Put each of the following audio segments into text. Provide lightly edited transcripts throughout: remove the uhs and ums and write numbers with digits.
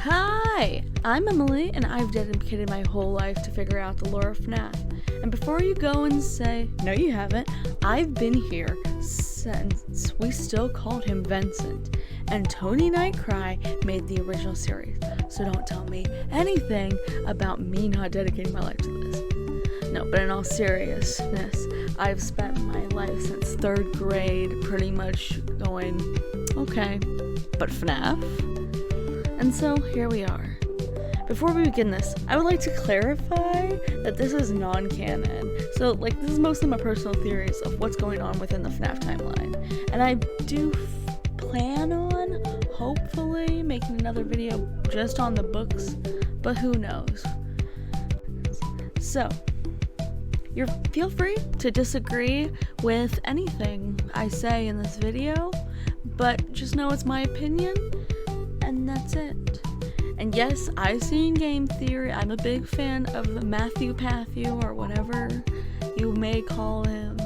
Hi, I'm Emily, and I've dedicated my whole life to figure out the lore of Fnaf. And before you go and say, no you haven't, I've been here since we still called him Vincent. And Tony Nightcry made the original series, so don't tell me anything about me not dedicating my life to this. No, but in all seriousness, I've spent my life since 3rd grade pretty much going, okay, but Fnaf? And so, here we are. Before we begin this, I would like to clarify that this is non-canon. So, this is mostly my personal theories of what's going on within the Fnaf timeline. And I do plan on, hopefully, making another video just on the books, but who knows. So, feel free to disagree with anything I say in this video, but just know it's my opinion, and that's it. And yes, I've seen game theory. I'm a big fan of Matthew Pathew, or whatever you may call him.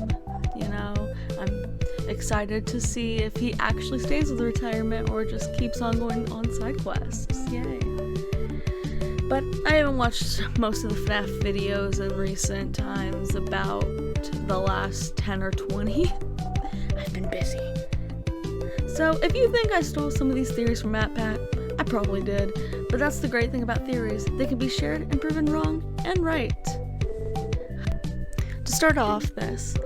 I'm excited to see if he actually stays with retirement or just keeps on going on side quests. Yay. But I haven't watched most of the FNAF videos in recent times, about the last 10 or 20. I've been busy. So if you think I stole some of these theories from MatPat, I probably did. But that's the great thing about theories. They can be shared and proven wrong and right. To start off this,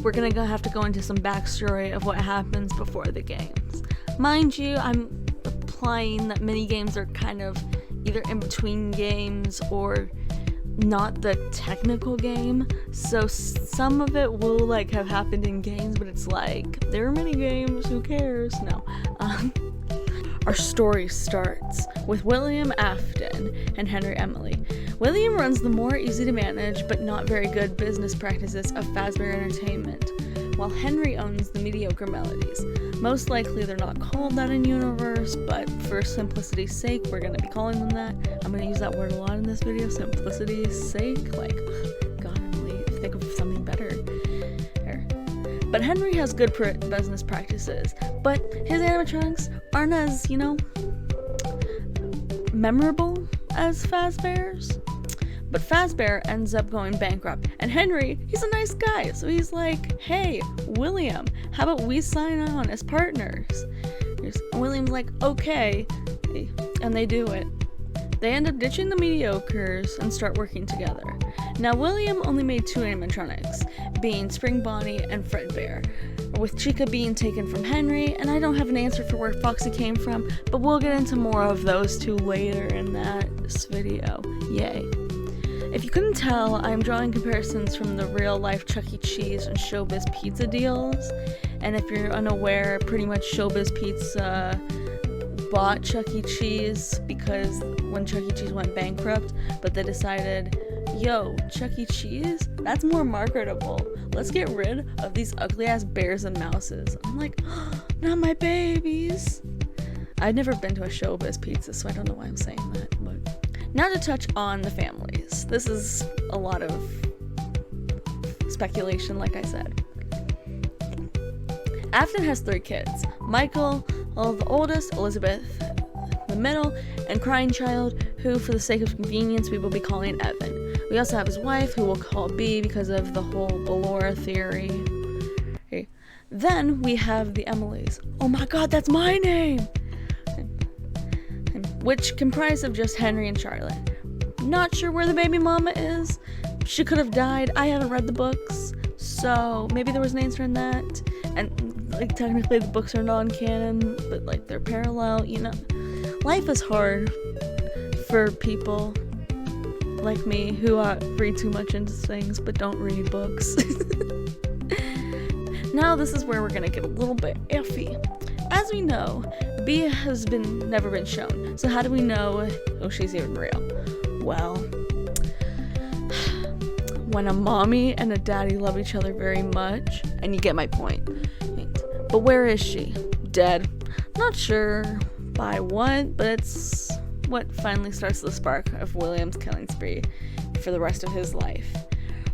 we're gonna have to go into some backstory of what happens before the games. Mind you, I'm implying that mini games are kind of either in between games or not the technical game, so some of it will have happened in games, but it's they're mini games, who cares? No. Our story starts with William Afton and Henry Emily. William runs the more easy to manage but not very good business practices of Fazbear Entertainment, while Henry owns the mediocre Melodies. Most likely they're not called that in universe, but for simplicity's sake, we're going to be calling them that. I'm going to use that word a lot in this video, simplicity's sake. God, Emily, think of something better. But Henry has good business practices, but his animatronics aren't as, memorable as Fazbear's. But Fazbear ends up going bankrupt, and Henry, he's a nice guy, so he's like, hey, William, how about we sign on as partners? And William's like, okay, and they do it. They end up ditching the mediocres and start working together. Now, William only made 2 animatronics, being Spring Bonnie and Fredbear, with Chica being taken from Henry, and I don't have an answer for where Foxy came from, but we'll get into more of those 2 later in this video. Yay. If you couldn't tell, I'm drawing comparisons from the real-life Chuck E. Cheese and Showbiz Pizza deals, and if you're unaware, pretty much Showbiz Pizza bought Chuck E. Cheese because when Chuck E. Cheese went bankrupt, but they decided, yo, Chuck E. Cheese? That's more marketable. Let's get rid of these ugly-ass bears and mouses. I'm like, oh, not my babies. I've never been to a Showbiz Pizza, so I don't know why I'm saying that, but... Now to touch on the families. This is a lot of speculation, like I said. Afton has 3 kids. Michael, the oldest, Elizabeth, the middle, and crying child, who, for the sake of convenience, we will be calling Evan. We also have his wife, who we'll call B because of the whole Ballora theory. Okay. Then we have the Emilys. Oh my god, that's my name! Which comprise of just Henry and Charlotte. Not sure where the baby mama is. She could have died. I haven't read the books, so maybe there was an answer in that. And technically the books are non-canon, but they're parallel, Life is hard for people like me who read too much into things but don't read books. Now this is where we're gonna get a little bit iffy. As we know, B has never been shown, so how do we know she's even real? Well, when a mommy and a daddy love each other very much, and you get my point. But where is she? Dead? Not sure by what, but it's what finally starts the spark of William's killing spree for the rest of his life.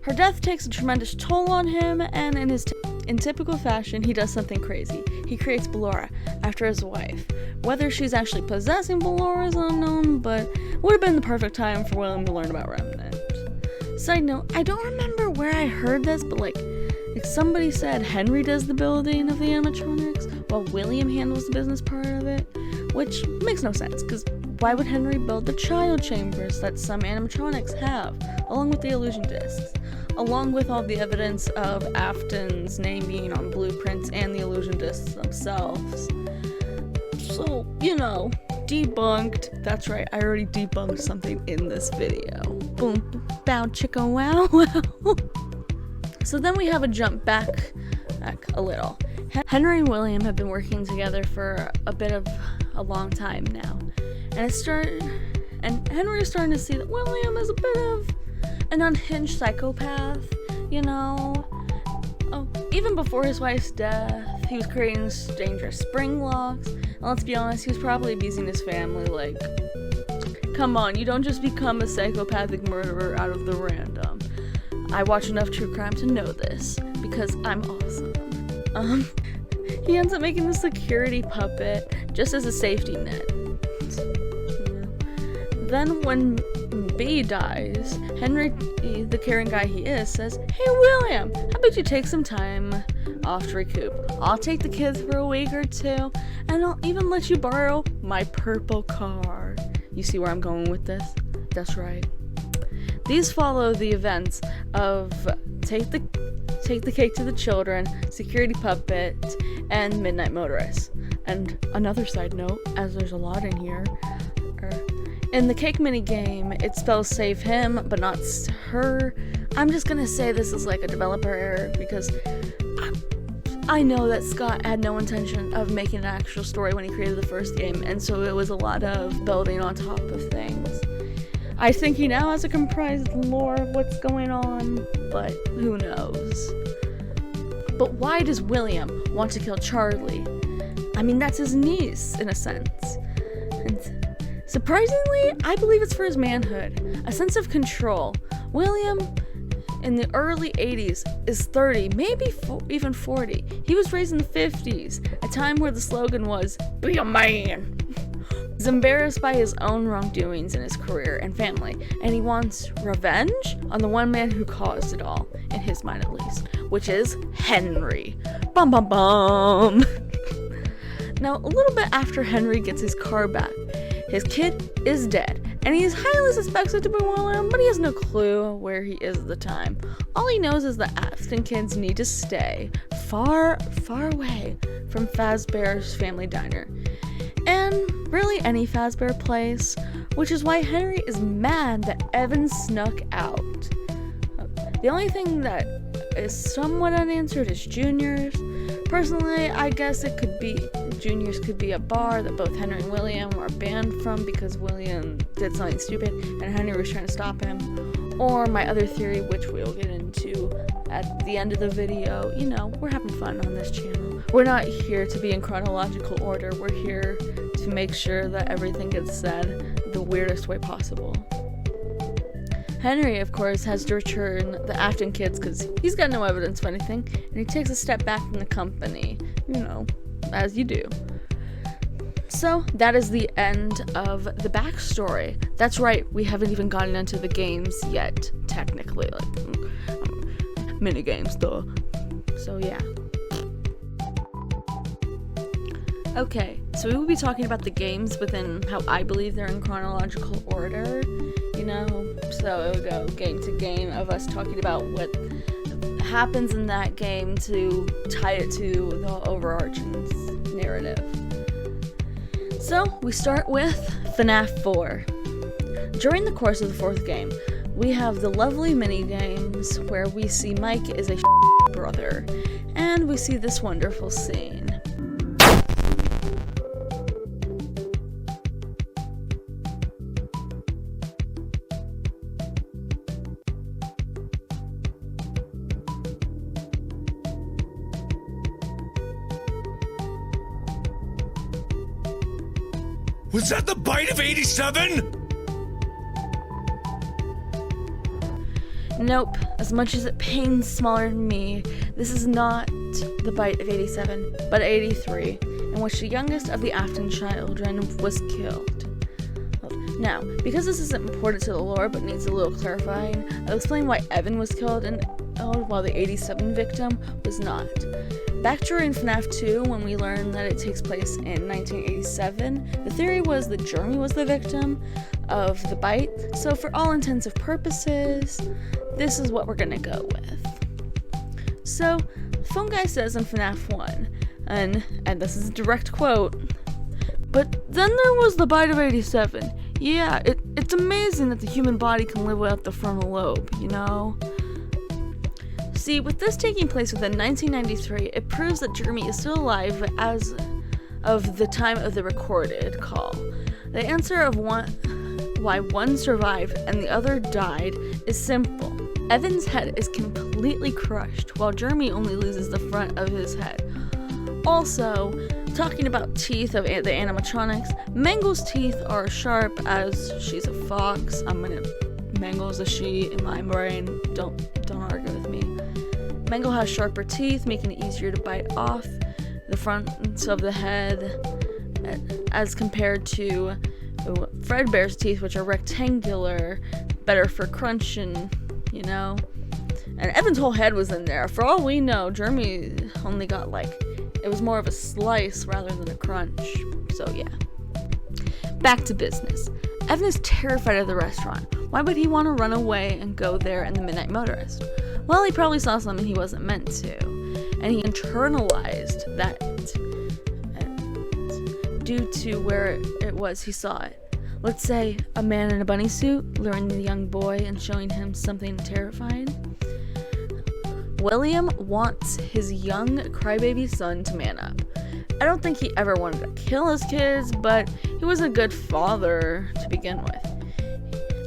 Her death takes a tremendous toll on him, and in in typical fashion, he does something crazy. He creates Ballora after his wife. Whether she's actually possessing Ballora is unknown, but would have been the perfect time for William to learn about Remnant. Side note, I don't remember where I heard this, but like somebody said Henry does the building of the animatronics while William handles the business part of it, which makes no sense, because why would Henry build the child chambers that some animatronics have, along with the illusion discs, along with all the evidence of Afton's name being on blueprints and the illusion discs themselves? So, debunked. That's right, I already debunked something in this video. Boom, bow, chicka, wow, wow. So then we have a jump back a little. Henry and William have been working together for a long time now. And Henry is starting to see that William is a bit of an unhinged psychopath, Oh, even before his wife's death, he was creating dangerous spring locks. And let's be honest, he was probably abusing his family. Like, come on, you don't just become a psychopathic murderer out of the random. I watch enough true crime to know this, because I'm awesome. He ends up making the security puppet just as a safety net. Then when B dies, Henry, the caring guy he is, says, "Hey William, how about you take some time off to recoup? I'll take the kids for a week or two, and I'll even let you borrow my purple car." You see where I'm going with this? That's right. These follow the events of Take the Cake to the Children, Security Puppet, and Midnight Motorist. And another side note, as there's a lot in here, in the cake mini game, it spells save him, but not her. I'm just gonna say this is like a developer error, because I know that Scott had no intention of making an actual story when he created the first game, and so it was a lot of building on top of things. I think he now has a comprised lore of what's going on, but who knows. But why does William want to kill Charlie? I mean, that's his niece, in a sense. And surprisingly, I believe it's for his manhood, a sense of control. William, in the early 80s, is 30, maybe even 40. He was raised in the 50s, a time where the slogan was, "Be a man." He's embarrassed by his own wrongdoings in his career and family, and he wants revenge on the one man who caused it all, in his mind at least, which is Henry. Bum bum bum! Now, a little bit after Henry gets his car back, his kid is dead, and he is highly suspected to be William, but he has no clue where he is at the time. All he knows is that Afton kids need to stay far, far away from Fazbear's family diner. And really any Fazbear place, which is why Henry is mad that Evan snuck out. The only thing that is somewhat unanswered is Junior's. Personally, I guess Junior's could be a bar that both Henry and William are banned from because William did something stupid and Henry was trying to stop him. Or my other theory, which we'll get into at the end of the video. We're having fun on this channel. We're not here to be in chronological order. We're here to make sure that everything gets said the weirdest way possible. Henry, of course, has to return the Afton kids because he's got no evidence of anything, and he takes a step back from the company, as you do. So, that is the end of the backstory. That's right, we haven't even gotten into the games yet, technically, mini games, though. So, yeah. Okay, so we will be talking about the games within how I believe they're in chronological order, so it would go game to game of us talking about what happens in that game to tie it to the overarching narrative. So, we start with Fnaf 4. During the course of the fourth game, we have the lovely mini games where we see Mike is a brother, and we see this wonderful scene. Was that the bite of 87? Nope. As much as it pains smaller than me, this is not the bite of 87, but 83, in which the youngest of the Afton children was killed. Now, because this isn't important to the lore but needs a little clarifying, I'll explain why Evan was killed while the 87 victim was not. Back during Fnaf 2, when we learned that it takes place in 1987, the theory was that Jeremy was the victim of the bite, so for all intents and purposes, this is what we're gonna go with. So, the phone guy says in Fnaf 1, and this is a direct quote, "But then there was the bite of 87. Yeah, it's amazing that the human body can live without the frontal lobe, you know?" See, with this taking place within 1993, it proves that Jeremy is still alive as of the time of the recorded call. The answer of why one survived and the other died is simple. Evan's head is completely crushed, while Jeremy only loses the front of his head. Also, talking about teeth of the animatronics, Mangle's teeth are sharp as she's a fox. Mangle's a she in my brain. Don't argue with me. Mangle has sharper teeth, making it easier to bite off the fronts of the head as compared to Fredbear's teeth, which are rectangular, better for crunching, you know? And Evan's whole head was in there. For all we know, Jeremy only got it was more of a slice rather than a crunch. So yeah. Back to business. Evan is terrified of the restaurant. Why would he want to run away and go there in the Midnight Motorist? Well, he probably saw something he wasn't meant to, and he internalized that due to where it was he saw it. Let's say a man in a bunny suit luring the young boy and showing him something terrifying. William wants his young crybaby son to man up. I don't think he ever wanted to kill his kids, but he was a good father to begin with.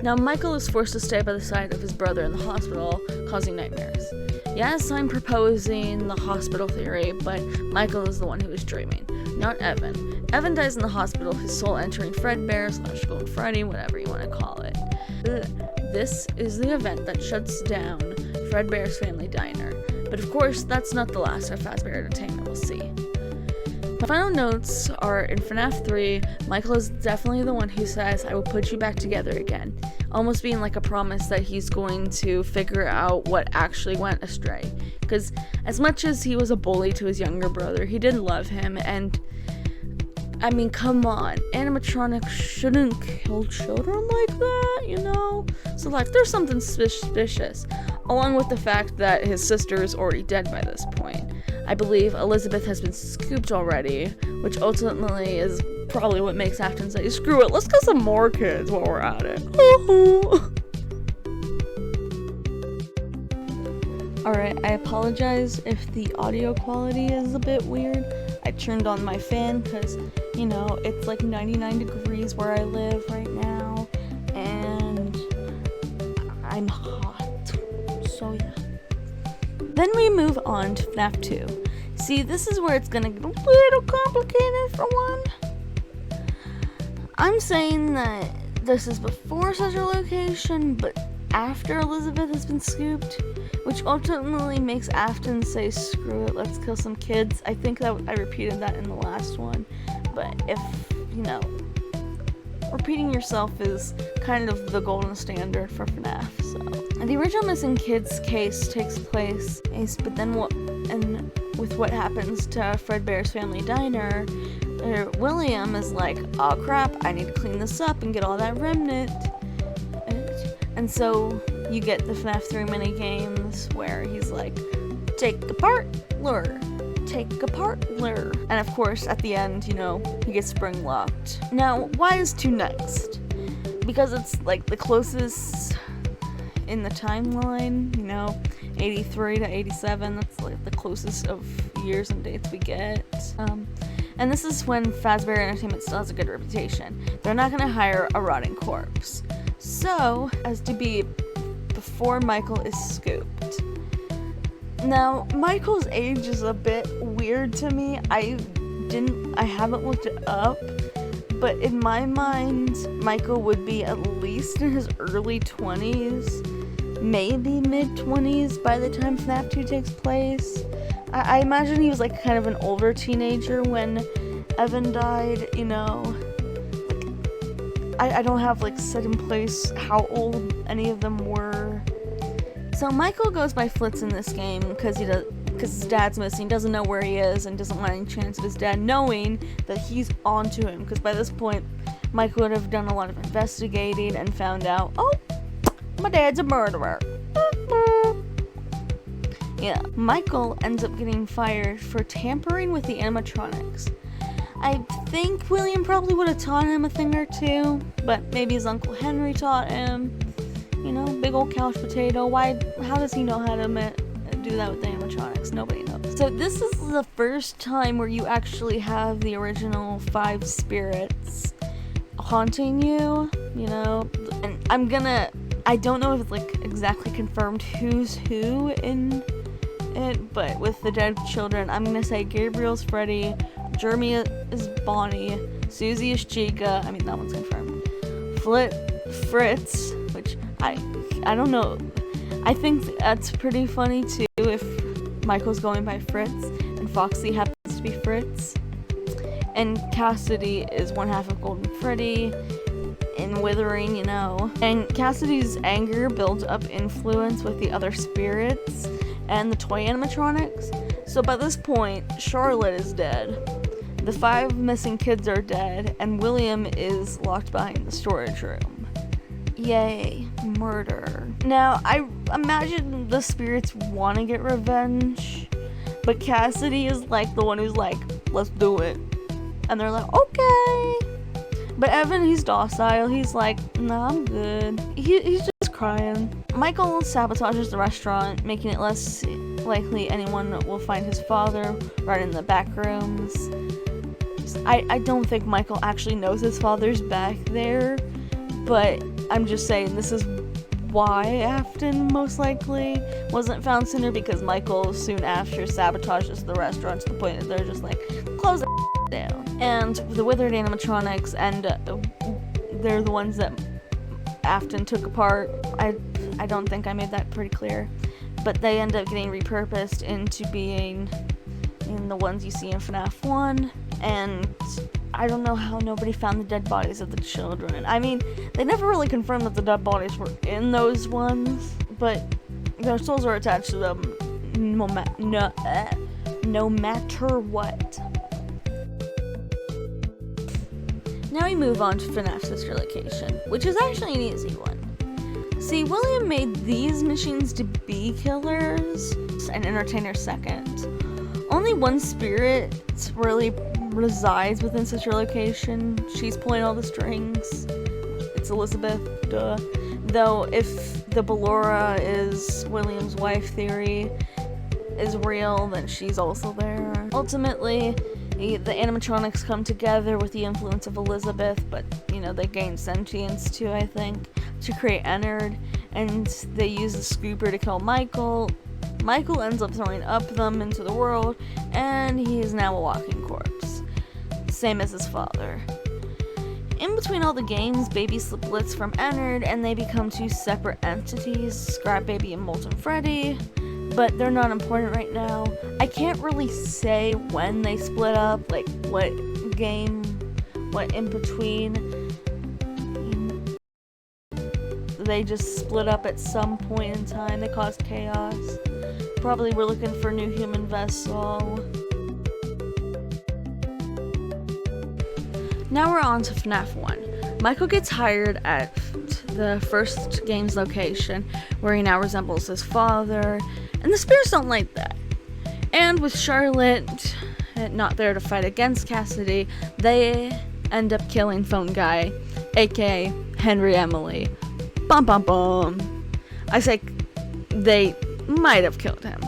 Now Michael is forced to stay by the side of his brother in the hospital, causing nightmares. Yes, I'm proposing the hospital theory, but Michael is the one who is dreaming, not Evan. Evan dies in the hospital, his soul entering Fredbear / Golden Freddy, whatever you want to call it. This is the event that shuts down Fredbear's Family Diner. But of course, that's not the last of Fazbear Entertainment we'll see. My final notes are in Fnaf 3, Michael is definitely the one who says, "I will put you back together again," almost being like a promise that he's going to figure out what actually went astray. Because as much as he was a bully to his younger brother, he did love him, and I mean, come on, animatronics shouldn't kill children like that, you know? So there's something suspicious, along with the fact that his sister is already dead by this point. I believe Elizabeth has been scooped already, which ultimately is probably what makes Afton say, "Screw it, let's get some more kids while we're at it." Alright, I apologize if the audio quality is a bit weird. I turned on my fan because, it's 99 degrees where I live right now, and I'm hot. So yeah. Then we move on to Fnaf 2. See, this is where it's gonna get a little complicated for one. I'm saying that this is before Central Location, but after Elizabeth has been scooped, which ultimately makes Afton say, "Screw it, let's kill some kids." I think that I repeated that in the last one, but if, repeating yourself is kind of the golden standard for FNAF, so. And the original missing kids case takes place, but then with what happens to Fredbear's Family Diner, William is like, "Oh crap, I need to clean this up and get all that remnant." And so you get the FNAF 3 mini games where he's like, "Take apart lure, take apart lure." And of course, at the end, he gets spring locked. Now, why is 2 next? Because it's the closest in the timeline, 83 to 87, that's the closest of years and dates we get. And this is when Fazbear Entertainment still has a good reputation. They're not going to hire a rotting corpse. So, as to be before Michael is scooped. Now, Michael's age is a bit weird to me. I haven't looked it up, but in my mind, Michael would be at least in his early 20s, maybe mid-20s by the time FNAF 2 takes place. I imagine he was like kind of an older teenager when Evan died, you know. I don't have like set in place how old any of them were. So Michael goes by Flitz in this game because his dad's missing, doesn't know where he is, and doesn't want any chance of his dad knowing that he's onto him. Because by this point, Michael would have done a lot of investigating and found out, oh, my dad's a murderer. Yeah, Michael ends up getting fired for tampering with the animatronics. I think William probably would have taught him a thing or two, but maybe his Uncle Henry taught him. You know, big old couch potato. How does he know how to do that with the animatronics? Nobody knows. So this is the first time where you actually have the original 5 spirits haunting you, you know. And I don't know if it's like exactly confirmed who's who in it, but with the dead children, I'm gonna say Gabriel's Freddy, Jeremy is Bonnie, Susie is Chica, I mean that one's confirmed, Fritz, which I don't know, I think that's pretty funny too if Michael's going by Fritz and Foxy happens to be Fritz, and Cassidy is one half of Golden Freddy in Withering, you know, and Cassidy's anger builds up influence with the other spirits and the toy animatronics. So by this point, Charlotte is dead, the 5 missing kids are dead, and William is locked behind the storage room. Yay, murder. Now, I imagine the spirits want to get revenge, but Cassidy is like the one who's like, let's do it. And they're like, okay. But Evan, he's docile. He's like, nah, I'm good. He's just crying. Michael sabotages the restaurant, making it less likely anyone will find his father right in the back rooms. I don't think Michael actually knows his father's back there, but I'm just saying this is why Afton most likely wasn't found sooner, because Michael soon after sabotages the restaurant to the point that they're just like, close it down. And the withered animatronics, and they're the ones that Afton took apart. I don't think I made that pretty clear, but they end up getting repurposed into being in the ones you see in Fnaf 1, and I don't know how nobody found the dead bodies of the children. I mean, they never really confirmed that the dead bodies were in those ones, but their souls are attached to them no matter what. Now we move on to FNAF Sister Location, which is actually an easy one. See, William made these machines to be killers and entertainers second. Only one spirit really resides within Sister Location. She's pulling all the strings. It's Elizabeth, duh. Though if the Ballora is William's wife theory is real, then she's also there. Ultimately, the animatronics come together with the influence of Elizabeth, but, you know, they gain sentience too, I think, to create Ennard, and they use the scooper to kill Michael. Michael ends up throwing up them into the world, and he is now a walking corpse. Same as his father. In between all the games, Baby splits from Ennard, and they become 2 separate entities, Scrap Baby and Molten Freddy, but they're not important right now. I can't really say when they split up, like what game, what in between. They just split up at some point in time. They caused chaos. Probably we're looking for a new human vessel. Now we're on to FNAF 1. Michael gets hired at the first game's location, where he now resembles his father, and the spirits don't like that. And with Charlotte not there to fight against Cassidy, they end up killing Phone Guy, aka Henry Emily. Bum bum bum. I say they might have killed him.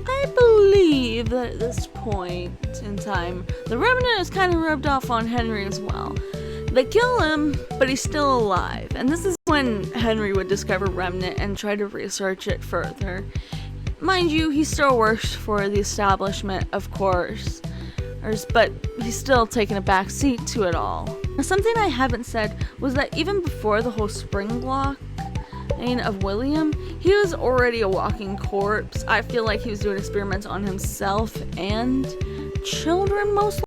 I believe that at this point in time, the Remnant is kind of rubbed off on Henry as well. They kill him, but he's still alive. And this is when Henry would discover Remnant and try to research it further. Mind you, he still works for the establishment, of course, but he's still taking a back seat to it all. Now, something I haven't said was that even before the whole spring block of William, he was already a walking corpse. I feel like he was doing experiments on himself and children mostly.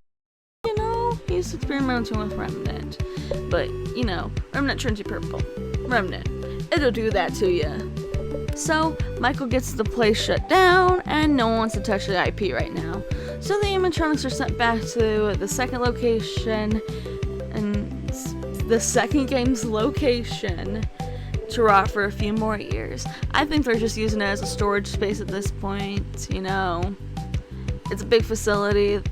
He's experimenting with Remnant. But, Remnant turns you purple. Remnant. It'll do that to you. So, Michael gets the place shut down, and no one wants to touch the IP right now. So the animatronics are sent back to the second location, and the second game's location, to rot for a few more years. I think they're just using it as a storage space at this point, It's a big facility,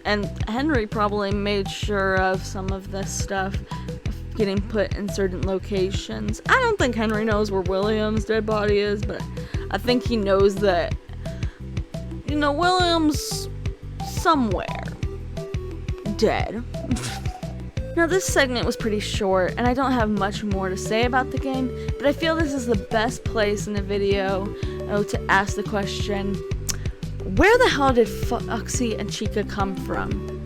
and Henry probably made sure of some of this stuff getting put in certain locations. I don't think Henry knows where William's dead body is, but I think he knows that, William's somewhere dead. Now, this segment was pretty short, and I don't have much more to say about the game, but I feel this is the best place in the video to ask the question, where the hell did Foxy and Chica come from?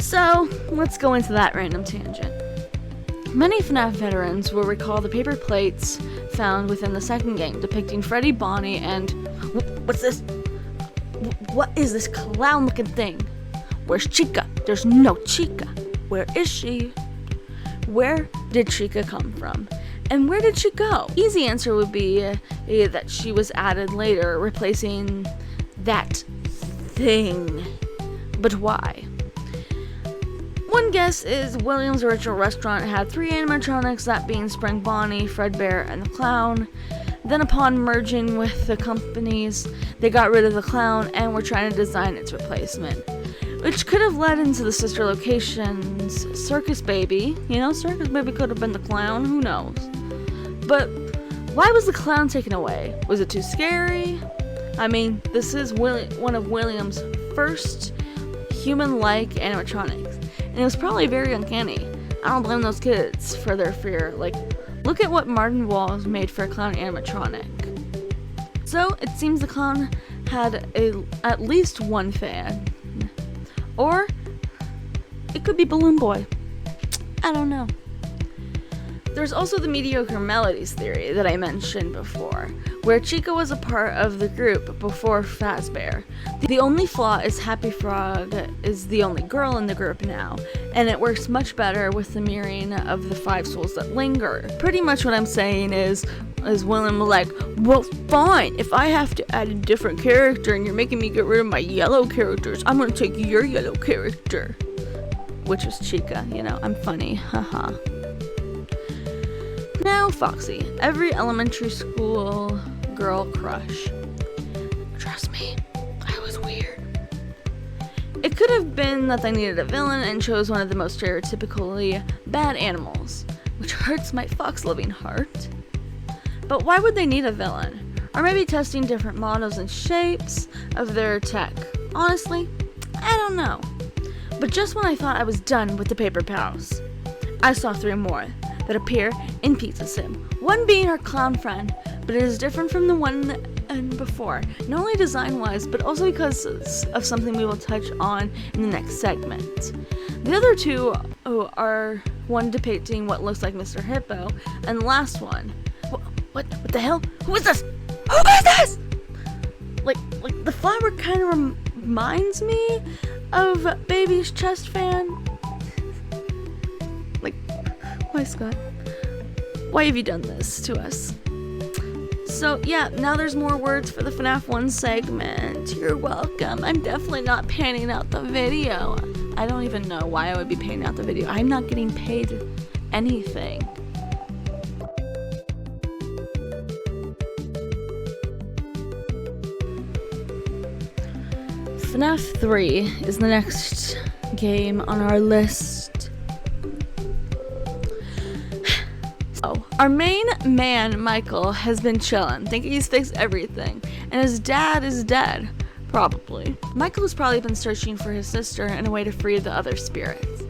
So, let's go into that random tangent. Many FNAF veterans will recall the paper plates found within the second game depicting Freddy, Bonnie, and... What's this? What is this clown-looking thing? Where's Chica? There's no Chica. Where is she? Where did Chica come from? And where did she go? Easy answer would be that she was added later, replacing that thing. But why? One guess is William's original restaurant had 3 animatronics, that being Spring Bonnie, Fredbear, and the Clown. Then upon merging with the companies, they got rid of the Clown and were trying to design its replacement. Which could have led into the sister locations. Circus Baby. Circus Baby could have been the Clown, who knows. But why was the Clown taken away? Was it too scary? I mean, this is one of William's first human-like animatronics. And it was probably very uncanny. I don't blame those kids for their fear. Look at what Martin Walls made for a clown animatronic. So, it seems the Clown had at least one fan. Or, it could be Balloon Boy. I don't know. There's also the mediocre melodies theory that I mentioned before, where Chica was a part of the group before Fazbear. The only flaw is Happy Frog is the only girl in the group now, and it works much better with the mirroring of the 5 souls that linger. Pretty much what I'm saying is William like, well, fine, if I have to add a different character and you're making me get rid of my yellow characters, I'm gonna take your yellow character. Which is Chica, I'm funny, haha. Now, Foxy, every elementary school girl crush. Trust me, I was weird. It could have been that they needed a villain and chose one of the most stereotypically bad animals, which hurts my fox-loving heart. But why would they need a villain? Or maybe testing different models and shapes of their tech. Honestly, I don't know. But just when I thought I was done with the Paper Pals, I saw 3 more that appear in Pizza Sim. One being our clown friend, but it is different from the one before, not only design-wise, but also because of something we will touch on in the next segment. The other 2 are one depicting what looks like Mr. Hippo, and the last one. What the hell? Who is this? Who is this? Like the flower kind of reminds me of Baby's chest fan. Why, Scott? Why have you done this to us? So, yeah, now there's more words for the FNAF 1 segment. You're welcome. I'm definitely not panning out the video. I don't even know why I would be panning out the video. I'm not getting paid anything. FNAF 3 is the next game on our list. Our main man, Michael, has been chillin', thinking he's fixed everything, and his dad is dead, probably. Michael has probably been searching for his sister and a way to free the other spirits.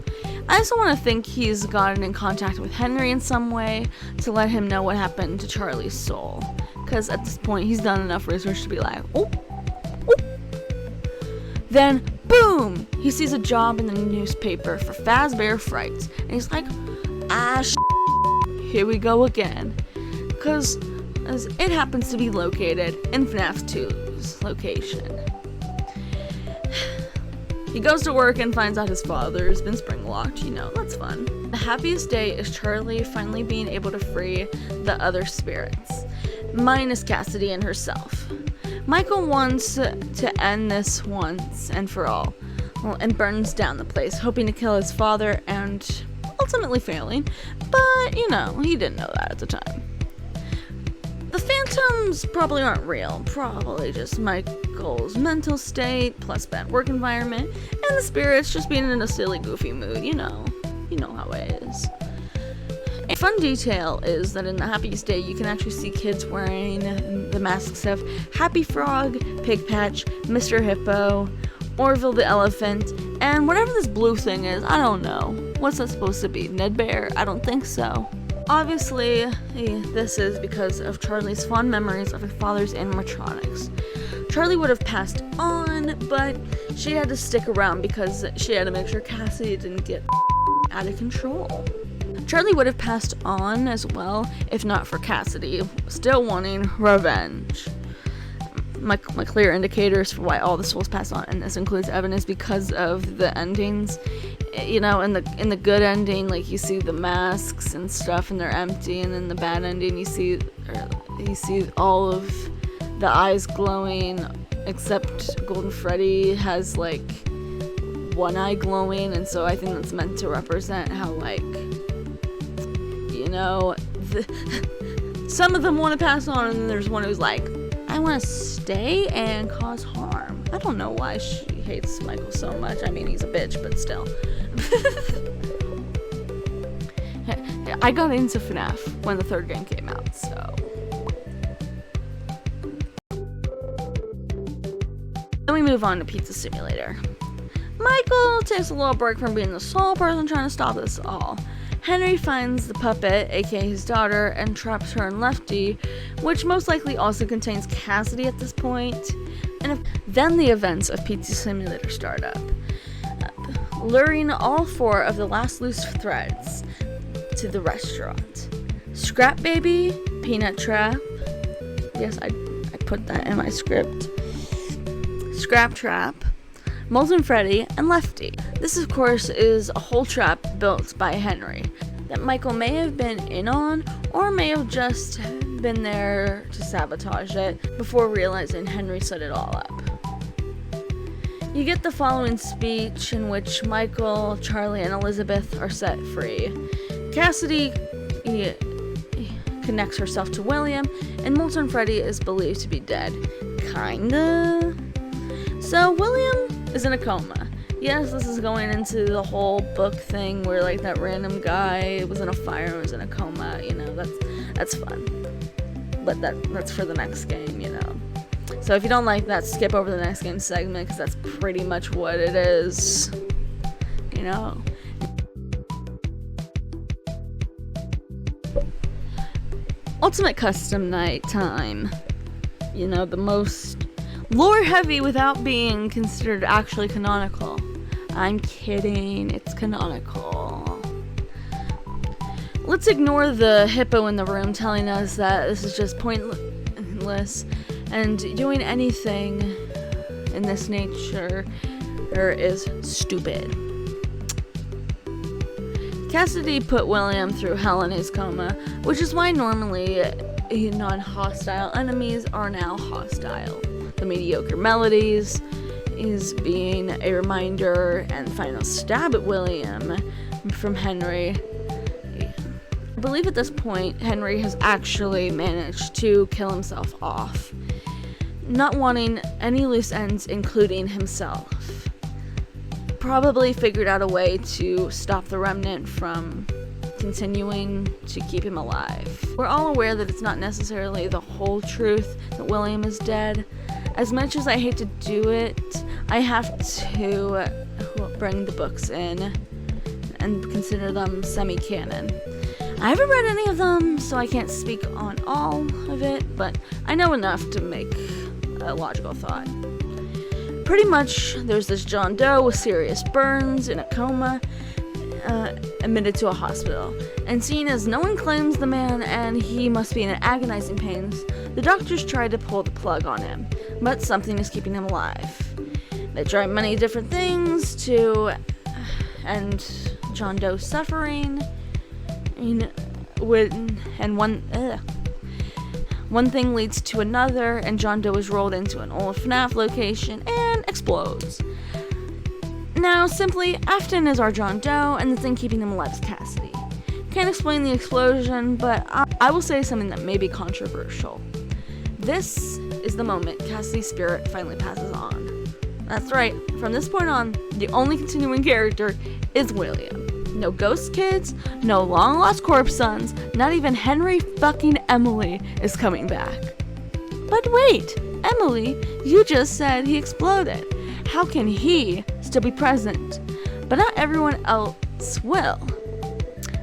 I also want to think he's gotten in contact with Henry in some way to let him know what happened to Charlie's soul, because at this point he's done enough research to be like, oh. Then, boom! He sees a job in the newspaper for Fazbear Frights, and he's like, here we go again. Because it happens to be located in Fnaf 2's location. He goes to work and finds out his father's been spring locked. That's fun. The happiest day is Charlie finally being able to free the other spirits, minus Cassidy and herself. Michael wants to end this once and for all, and burns down the place, hoping to kill his father and ultimately failing, but he didn't know that at the time. The phantoms probably aren't real, probably just Michael's mental state, plus bad work environment, and the spirits just being in a silly, goofy mood, you know how it is. A fun detail is that in the happiest day, you can actually see kids wearing the masks of Happy Frog, Pig Patch, Mr. Hippo, Orville the Elephant, and whatever this blue thing is, I don't know. What's that supposed to be? Ned Bear? I don't think so. Obviously, this is because of Charlie's fond memories of her father's animatronics. Charlie would have passed on, but she had to stick around because she had to make sure Cassidy didn't get out of control. Charlie would have passed on as well if not for Cassidy, still wanting revenge. My clear indicators for why all this was passed on, and this includes Evan, is because of the endings. In the good ending, like, you see the masks and stuff and they're empty, and in the bad ending you see all of the eyes glowing, except Golden Freddy has like one eye glowing, and so I think that's meant to represent how, like, some of them want to pass on, and then there's one who's like, I want to stay and cause harm. I don't know why she hates Michael so much. I mean, he's a bitch, but still. I got into FNAF when the third game came out, so. Then we move on to Pizza Simulator. Michael takes a little break from being the sole person trying to stop this all. Henry finds the puppet, aka his daughter, and traps her in Lefty, which most likely also contains Cassidy at this point. And then the events of Pizza Simulator start up, luring all four of the last loose threads to the restaurant. Scrap Baby, Peanut Trap, yes, I put that in my script, Scrap Trap, Molten Freddy, and Lefty. This, of course, is a whole trap built by Henry that Michael may have been in on, or may have just been there to sabotage it before realizing Henry set it all up. You get the following speech in which Michael, Charlie, and Elizabeth are set free. Cassidy connects herself to William, and Molten Freddy is believed to be dead. Kinda. So William is in a coma. Yes, this is going into the whole book thing where, like, that random guy was in a fire and was in a coma, that's fun. But that's for the next game, So if you don't like that, skip over the next game segment, because that's pretty much what it is, Ultimate Custom Night time. The most lore heavy without being considered actually canonical. I'm kidding, it's canonical. Let's ignore the hippo in the room telling us that this is just pointless, and doing anything in this nature is stupid. Cassidy put William through hell in his coma, which is why normally non-hostile enemies are now hostile. The mediocre melodies is being a reminder, and final stab at William from Henry. I believe at this point Henry has actually managed to kill himself off, not wanting any loose ends, including himself. Probably figured out a way to stop the remnant from continuing to keep him alive. We're all aware that it's not necessarily the whole truth that William is dead. As much as I hate to do it, I have to bring the books in and consider them semi-canon. I haven't read any of them, so I can't speak on all of it, but I know enough to make a logical thought. Pretty much, there's this John Doe with serious burns in a coma, admitted to a hospital. And seeing as no one claims the man and he must be in agonizing pains, the doctors try to pull the plug on him, but something is keeping him alive. They try many different things to end John Doe's suffering, and one thing leads to another, and John Doe is rolled into an old Fnaf location and explodes. Now, simply, Afton is our John Doe, and the thing keeping him alive is Cassidy. Can't explain the explosion, but I will say something that may be controversial. This is the moment Cassidy's spirit finally passes on. That's right, from this point on, the only continuing character is William. No ghost kids, no long lost corpse sons, not even Henry fucking Emily is coming back. But wait, Emily, you just said he exploded. How can he still be present? But not everyone else will.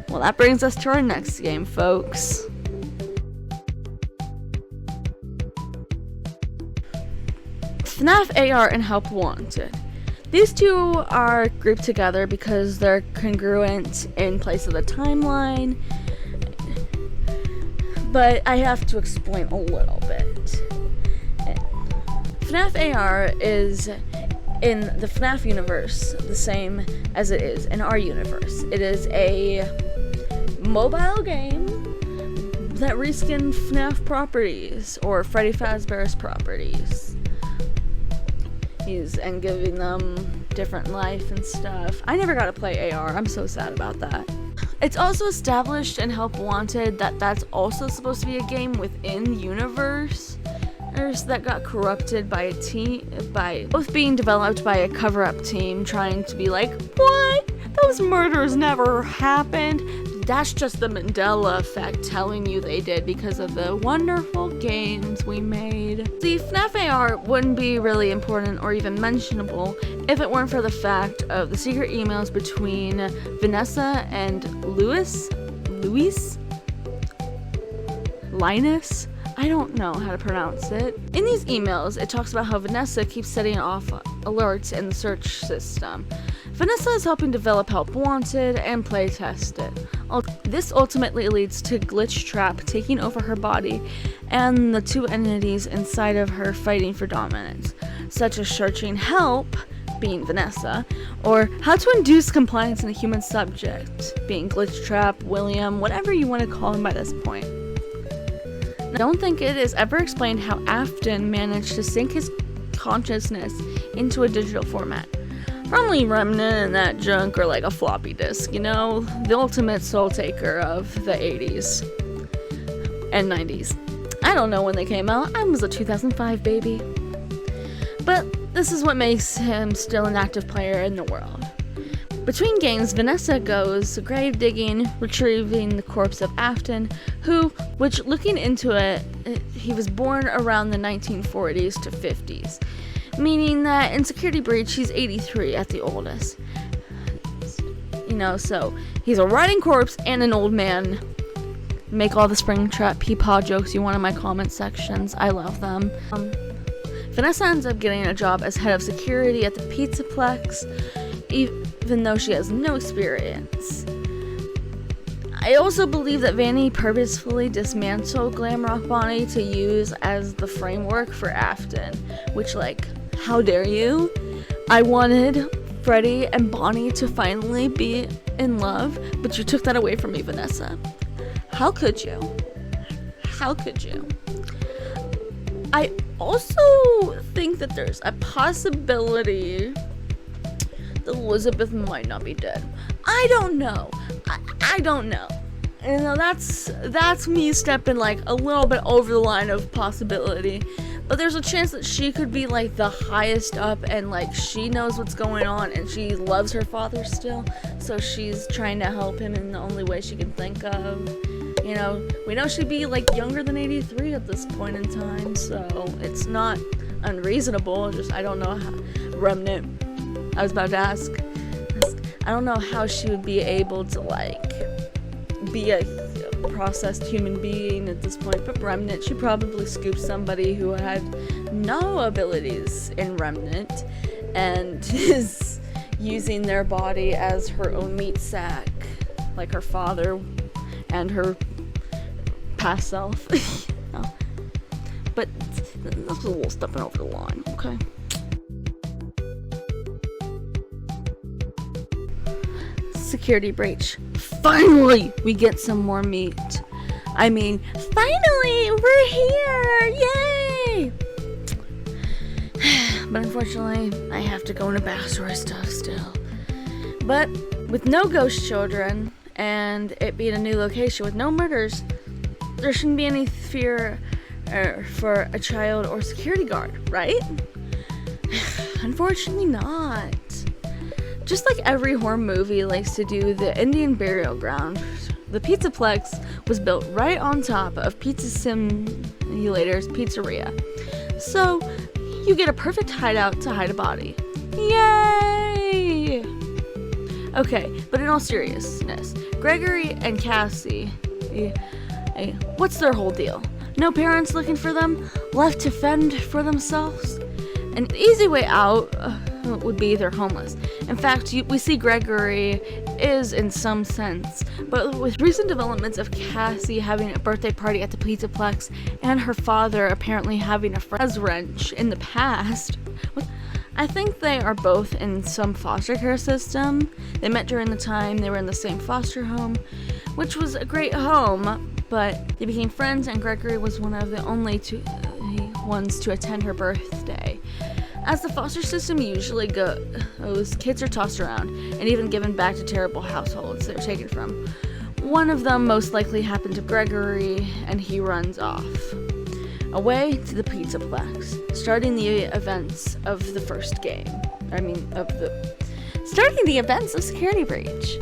Well, that brings us to our next game, folks. Fnaf AR and Help Wanted. These two are grouped together because they're congruent in place of the timeline, but I have to explain a little bit. Fnaf AR is in the Fnaf universe the same as it is in our universe. It is a mobile game that reskins Fnaf properties or Freddy Fazbear's properties. And giving them different life and stuff. I never got to play AR. I'm so sad about that. It's also established in Help Wanted that that's also supposed to be a game within universe that got corrupted by a team, by both being developed by a cover-up team trying to be like, what? Those murders never happened. That's just the Mandela effect telling you they did because of the wonderful games we made. The Fnaf AR wouldn't be really important or even mentionable if it weren't for the fact of the secret emails between Vanessa and Linus? I don't know how to pronounce it. In these emails, it talks about how Vanessa keeps setting off alerts in the search system. Vanessa is helping develop Help Wanted and playtest it. This ultimately leads to Glitch Trap taking over her body and the two entities inside of her fighting for dominance, such as searching help, being Vanessa, or how to induce compliance in a human subject, being Glitch Trap, William, whatever you want to call him by this point. I don't think it is ever explained how Afton managed to sync his consciousness into a digital format. Probably Remnant and that junk or like a floppy disk, you know? The ultimate soul taker of the 80s and 90s. I don't know when they came out. I was a 2005 baby. But this is what makes him still an active player in the world. Between games, Vanessa goes grave digging, retrieving the corpse of Afton, which looking into it, he was born around the 1940s to 50s. Meaning that in Security Breach, he's 83 at the oldest. You know, so he's a rotting corpse and an old man. Make all the Springtrap peepaw jokes you want in my comment sections. I love them. Vanessa ends up getting a job as head of security at the Pizzaplex, even though she has no experience. I also believe that Vanny purposefully dismantled Glam Rock Bonnie to use as the framework for Afton, which, like, how dare you? I wanted Freddie and Bonnie to finally be in love, but you took that away from me, Vanessa. How could you? How could you? I also think that there's a possibility that Elizabeth might not be dead. I don't know. I don't know. You know, that's me stepping like a little bit over the line of possibility. But there's a chance that she could be like the highest up and like she knows what's going on and she loves her father still. So she's trying to help him in the only way she can think of. You know, we know she'd be like younger than 83 at this point in time. So it's not unreasonable. Just I don't know how. Remnant. I was about to ask. I don't know how she would be able to like be a processed human being at this point, but Remnant, she probably scooped somebody who had no abilities in Remnant and is using their body as her own meat sack, like her father and her past self. No. But that's a little stepping over the line, okay? Security breach. Finally, we get some more meat. I mean, finally, we're here! Yay! But unfortunately, I have to go into backstory stuff still. But with no ghost children, and it being a new location with no murders, there shouldn't be any fear for a child or security guard, right? Unfortunately not. Just like every horror movie likes to do, the Indian burial ground, the Pizzaplex was built right on top of Pizza Simulator's pizzeria. So, you get a perfect hideout to hide a body. Yay! Okay, but in all seriousness, Gregory and Cassie, what's their whole deal? No parents looking for them? Left to fend for themselves? An easy way out would be they're homeless. In fact, we see Gregory is in some sense, but with recent developments of Cassie having a birthday party at the Pizzaplex and her father apparently having a friend's wrench in the past, I think they are both in some foster care system. They met during the time they were in the same foster home, which was a great home, but they became friends and Gregory was one of the only two ones to attend her birthday. As the foster system usually goes, kids are tossed around and even given back to terrible households they're taken from. One of them most likely happened to Gregory, and he runs off. Away to the Pizzaplex, starting the events of the first game. Starting the events of Security Breach.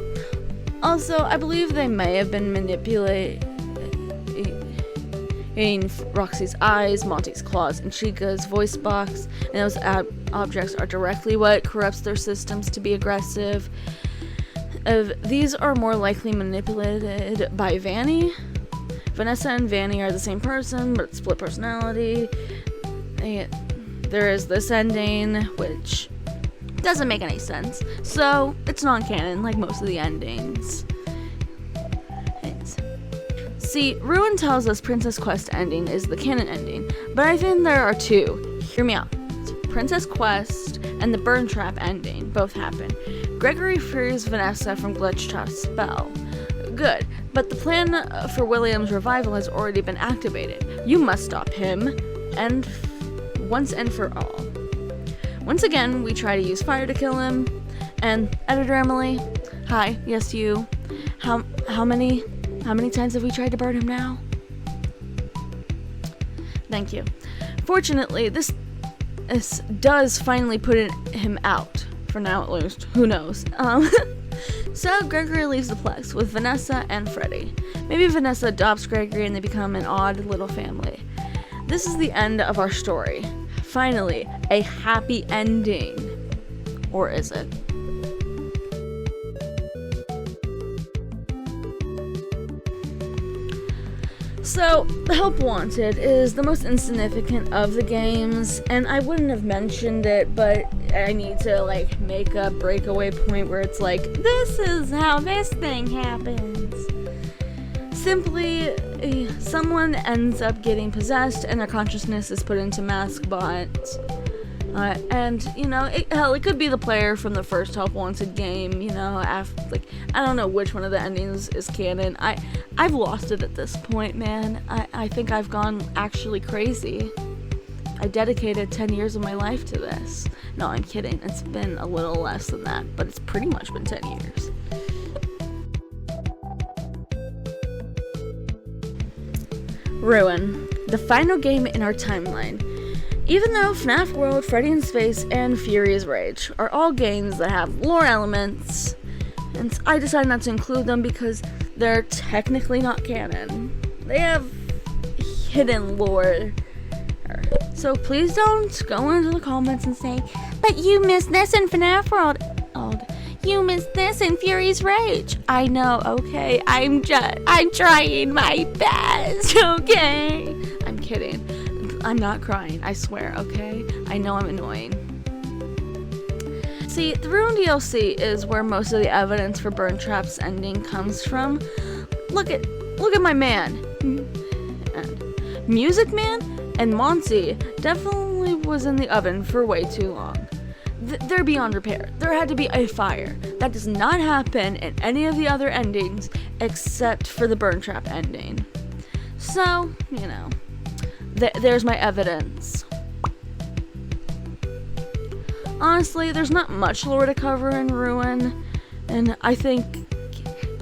Also, I believe they may have been manipulating Roxy's eyes, Monty's claws, and Chica's voice box, and those objects are directly what corrupts their systems to be aggressive. These are more likely manipulated by Vanny. Vanessa and Vanny are the same person, but split personality. There is this ending, which doesn't make any sense, so it's non-canon like most of the endings. See, Ruin tells us Princess Quest ending is the canon ending, but I think there are two. Hear me out. Princess Quest and the Burn Trap ending both happen. Gregory frees Vanessa from Glitchtrap's spell. Good, but the plan for William's revival has already been activated. You must stop him, and once and for all. Once again, we try to use fire to kill him, and Editor Emily, hi, yes you. How many times have we tried to burn him now? Thank you. Fortunately, this does finally put him out. For now, at least. Who knows? So Gregory leaves the Plex with Vanessa and Freddy. Maybe Vanessa adopts Gregory and they become an odd little family. This is the end of our story. Finally, a happy ending. Or is it? So, Help Wanted is the most insignificant of the games, and I wouldn't have mentioned it, but I need to, make a breakaway point where it's like, this is how this thing happens. Simply, someone ends up getting possessed, and their consciousness is put into MaskBot. It could be the player from the first Help Wanted game, I don't know which one of the endings is canon. I've lost it at this point, man. I think I've gone actually crazy. I dedicated 10 years of my life to this. No, I'm kidding. It's been a little less than that, but it's pretty much been 10 years. Ruin, the final game in our timeline. Even though FNAF World, Freddy in Space, and Fury's Rage are all games that have lore elements, and I decided not to include them because they're technically not canon. They have hidden lore. So please don't go into the comments and say, but you missed this in FNAF World. You missed this in Fury's Rage. I know, okay? I'm trying my best, okay? I'm kidding. I'm not crying, I swear, okay? I know I'm annoying. See, the Ruin DLC is where most of the evidence for Burn Trap's ending comes from. Look at my man. And Music Man and Monty definitely was in the oven for way too long. They're beyond repair. There had to be a fire. That does not happen in any of the other endings except for the Burn Trap ending. So, there's my evidence. Honestly, there's not much lore to cover in Ruin, and I think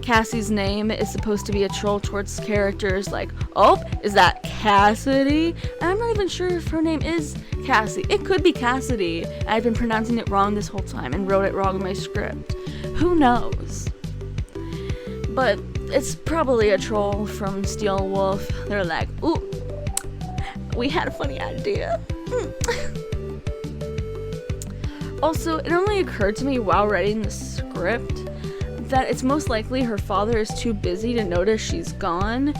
Cassie's name is supposed to be a troll towards characters like, oh, is that Cassidy? And I'm not even sure if her name is Cassie. It could be Cassidy. I've been pronouncing it wrong this whole time and wrote it wrong in my script. Who knows? But it's probably a troll from Steel Wolf. They're like, ooh, we had a funny idea. Also, it only occurred to me while writing the script that it's most likely her father is too busy to notice she's gone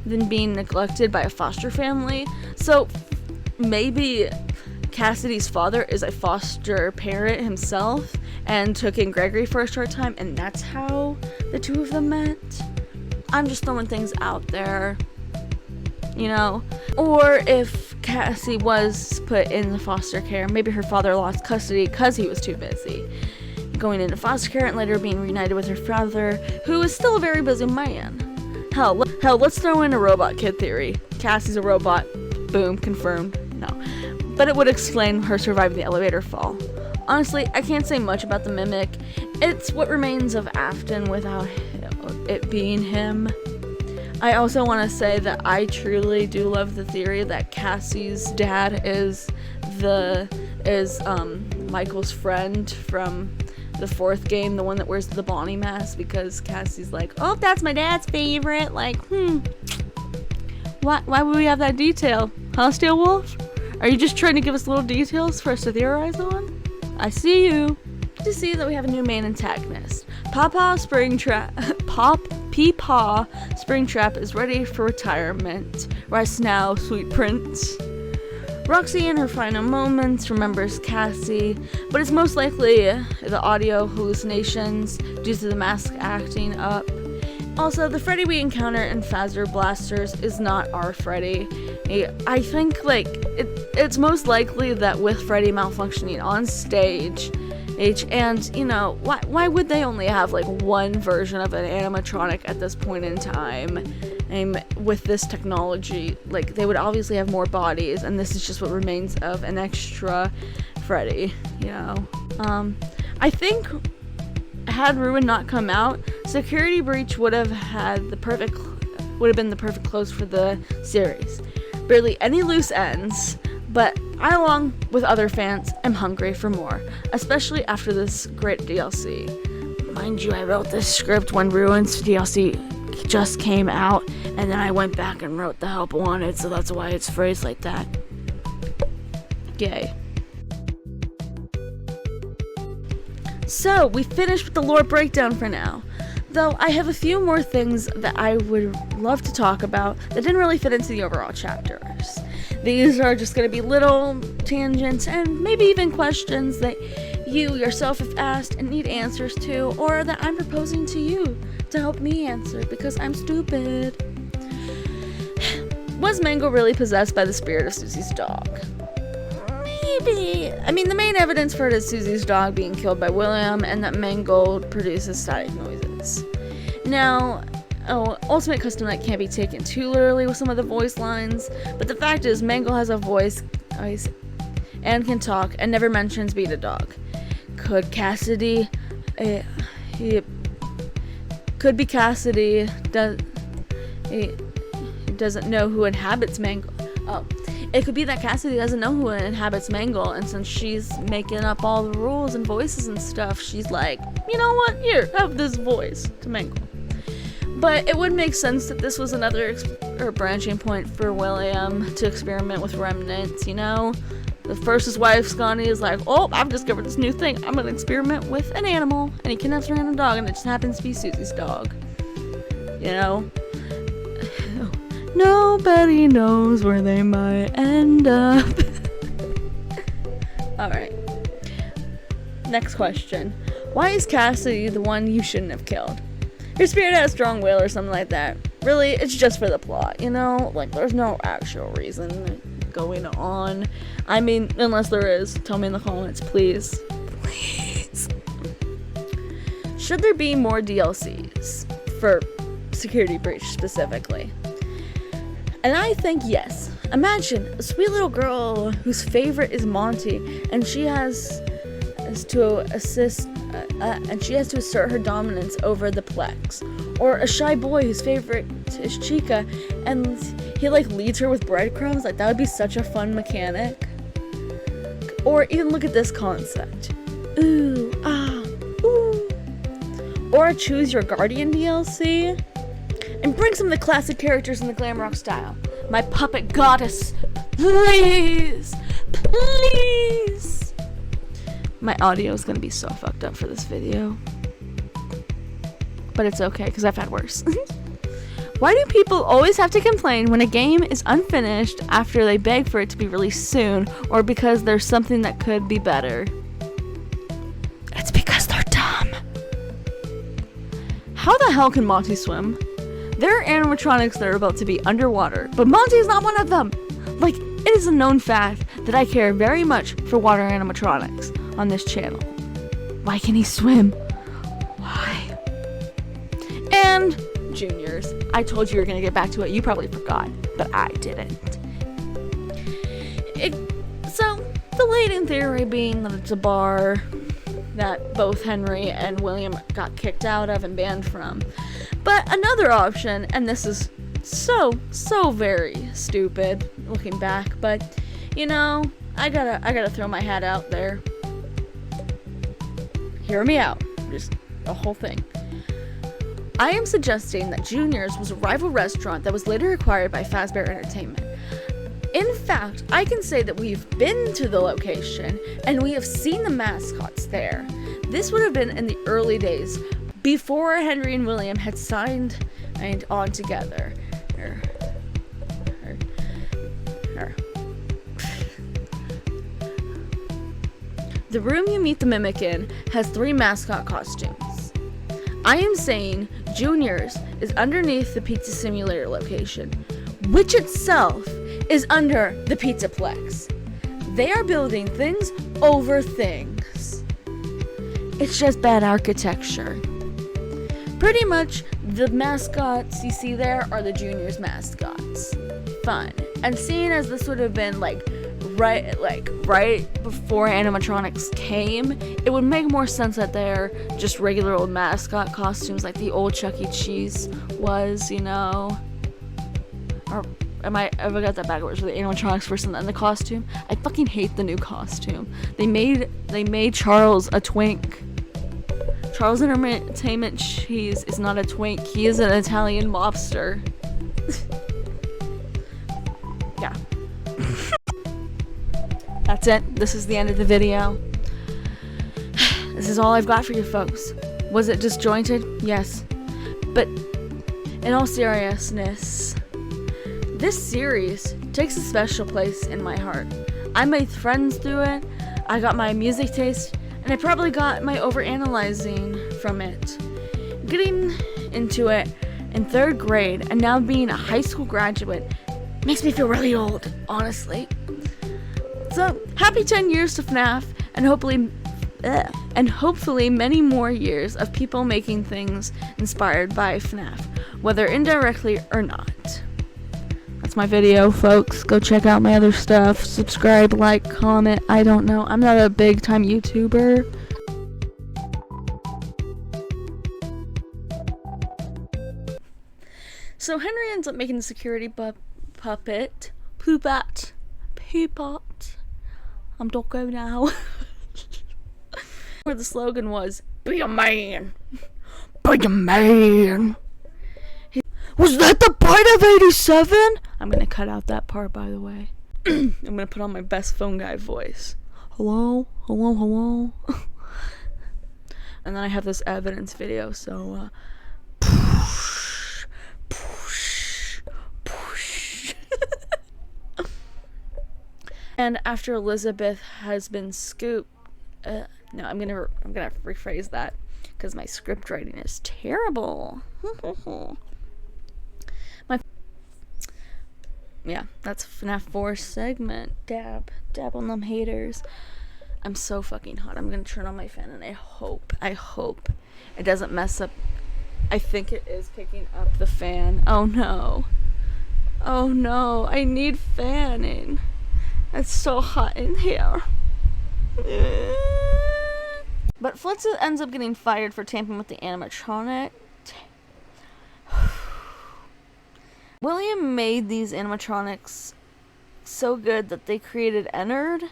than being neglected by a foster family. So maybe Cassidy's father is a foster parent himself and took in Gregory for a short time, and that's how the two of them met. I'm just throwing things out there, Or if Cassie was put in the foster care, maybe her father lost custody because he was too busy going into foster care and later being reunited with her father, who is still a very busy man. Hell, let's throw in a robot kid theory. Cassie's a robot. Boom, confirmed. No. But it would explain her surviving the elevator fall. Honestly, I can't say much about the Mimic. It's what remains of Afton without it being him. I also want to say that I truly do love the theory that Cassie's dad is Michael's friend from the fourth game, the one that wears the Bonnie mask, because Cassie's like, oh, that's my dad's favorite. Like, why would we have that detail? Huh, Steel Wolf? Are you just trying to give us little details for us to theorize on? I see you. To see that we have a new main antagonist. Peepaw Springtrap is ready for retirement. Rise now, sweet prince. Roxy in her final moments remembers Cassie, but it's most likely the audio hallucinations due to the mask acting up. Also, the Freddy we encounter in Fazer Blasters is not our Freddy. I think it's most likely that with Freddy malfunctioning on stage, and why would they only have one version of an animatronic at this point in time? With this technology, they would obviously have more bodies, and this is just what remains of an extra Freddy. I think had Ruin not come out, Security Breach would have been the perfect close for the series. Barely any loose ends, but I, along with other fans, am hungry for more, especially after this great DLC. Mind you, I wrote this script when Ruin's DLC just came out, and then I went back and wrote the Help Wanted, so that's why it's phrased like that. Yay. So, we finished with the lore breakdown for now. Though I have a few more things that I would love to talk about that didn't really fit into the overall chapters. These are just going to be little tangents and maybe even questions that you yourself have asked and need answers to, or that I'm proposing to you to help me answer because I'm stupid. Was Mango really possessed by the spirit of Susie's dog? Maybe. I mean, the main evidence for it is Susie's dog being killed by William and that Mangold produces static noises. Now, Ultimate Custom Night can't be taken too literally with some of the voice lines, but the fact is Mango has a voice and can talk and never mentions being a dog. Could Cassidy, could be Cassidy, he doesn't know who inhabits Mango. Oh, it could be that Cassidy doesn't know who inhabits Mangle, and since she's making up all the rules and voices and stuff, she's like, you know what, here, have this voice to Mangle. But it would make sense that this was another branching point for William to experiment with remnants, The first his wife, Scotty, is like, oh, I've discovered this new thing. I'm gonna experiment with an animal. And he kidnaps a random dog, and it just happens to be Susie's dog. Nobody knows where they might end up. Alright. Next question. Why is Cassidy the one you shouldn't have killed? Your spirit had a strong will or something like that. Really, it's just for the plot, you know? Like, there's no actual reason going on. I mean, unless there is, tell me in the comments, please. Please. Should there be more DLCs for Security Breach specifically? And I think yes. Imagine a sweet little girl whose favorite is Monty, and she has to assist, and she has to assert her dominance over the Plex. Or a shy boy whose favorite is Chica, and he like leads her with breadcrumbs. Like, that would be such a fun mechanic. Or even look at this concept. Ooh, ah, ooh. Or choose your Guardian DLC, and bring some of the classic characters in the glam rock style. My puppet goddess, please, please. My audio is gonna be so fucked up for this video, but it's okay because I've had worse. Why do people always have to complain when a game is unfinished after they beg for it to be released soon, or because there's something that could be better? It's because they're dumb. How the hell can Monty swim? There are animatronics that are about to be underwater, but Monty is not one of them. Like, it is a known fact that I care very much for water animatronics on this channel. Why can he swim? Why? And Juniors. I told you were gonna get back to it. You probably forgot, but I didn't. So, the leading theory being that it's a bar that both Henry and William got kicked out of and banned from. But another option, and this is so very stupid looking back, but you know, I gotta throw my hat out there. Hear me out. Just the whole thing. I am suggesting that Junior's was a rival restaurant that was later acquired by Fazbear Entertainment. In fact, I can say that we've been to the location and we have seen the mascots there. This would have been in the early days, before Henry and William had signed on together. The room you meet the Mimic in has 3 mascot costumes. I am saying Junior's is underneath the Pizza Simulator location, which itself is under the Pizzaplex. They are building things over things. It's just bad architecture. Pretty much, the mascots you see there are the Junior's mascots. Fun. And seeing as this would have been right before animatronics came, it would make more sense that they're just regular old mascot costumes like the old Chuck E. Cheese was, you know. Or have I got that backwards? Where the animatronics first and then the costume? I fucking hate the new costume. They made Charles a twink. Charles Entertainment Cheese is not a twink. He is an Italian mobster. Yeah. That's it. This is the end of the video. This is all I've got for you folks. Was it disjointed? Yes. But in all seriousness, this series takes a special place in my heart. I made friends through it. I got my music taste, and I probably got my overanalyzing from it. Getting into it in 3rd grade and now being a high school graduate makes me feel really old, honestly. So, happy 10 years to Fnaf, and hopefully many more years of people making things inspired by Fnaf, whether indirectly or not. That's my video, folks. Go check out my other stuff. Subscribe, like, comment. I don't know. I'm not a big time YouTuber. So Henry ends up making the security puppet. Poopot. Don't go now. Where the slogan was, "Be a man. Be a man." Was that the bite of 87? I'm gonna cut out that part, by the way. I'm gonna put on my best phone guy voice. Hello? And then I have this evidence video, so, And after Elizabeth has been scooped, no, I'm gonna rephrase that because my script writing is terrible. Yeah, that's FNAF 4 segment. Dab on them haters. I'm so fucking hot. I'm gonna turn on my fan and I hope it doesn't mess up. I think it is picking up the fan. Oh no, I need fanning. It's so hot in here. But Flitz ends up getting fired for tampering with the animatronic. William made these animatronics so good that they created Ennard.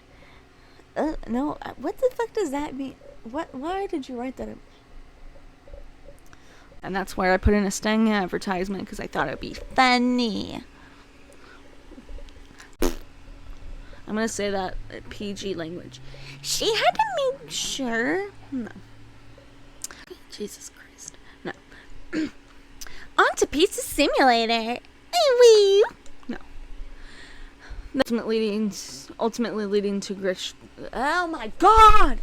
No, what the fuck does that mean? Why did you write that? And that's where I put in a sting advertisement because I thought it'd be funny. I'm gonna say that PG language. She had to make sure. No. Jesus Christ. No. On to Pizza Simulator. Wee. No. Ultimately leading to Gritch. Oh my God.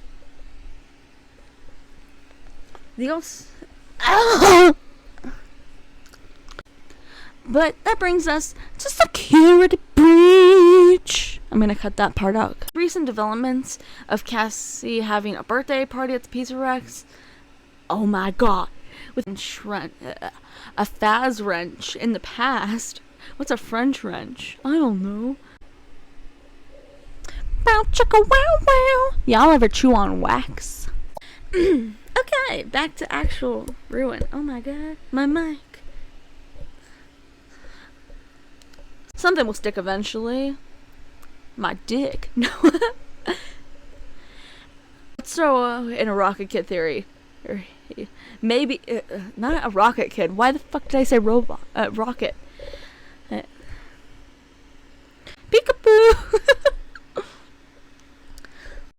But that brings us to security breach. I'm gonna cut that part out. Recent developments of Cassie having a birthday party at the Pizza Rex. Oh my God. With a Faz wrench in the past. What's a French wrench? I don't know. Bow chicka wow wow. Y'all ever chew on wax? Okay, back to actual ruin. Oh my God, my mic. Something will stick eventually. My dick. No. Let's throw in a Rocket Kid theory. Or maybe not a Rocket Kid. Why the fuck did I say robot? Rocket. Peekaboo.